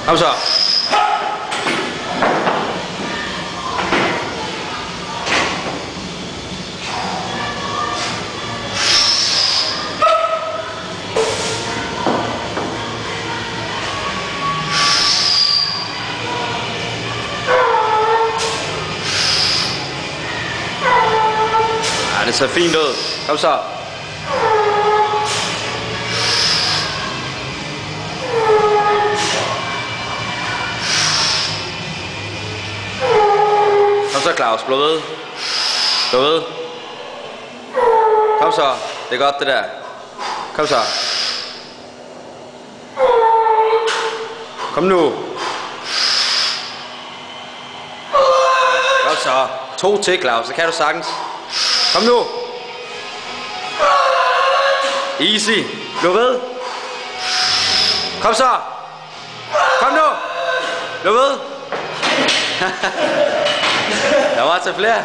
Kom så. Ja, det ser fint ud. Kom så. Kom så, Claus. Blå ved. Blå ved. Kom så. Det er godt, det der. Kom så. Kom nu. Kom så. 2 til, Claus. Det kan du sagtens. Kom nu. Easy. Blå ved. Kom så. Kom nu. Blå ved. Der var til flere.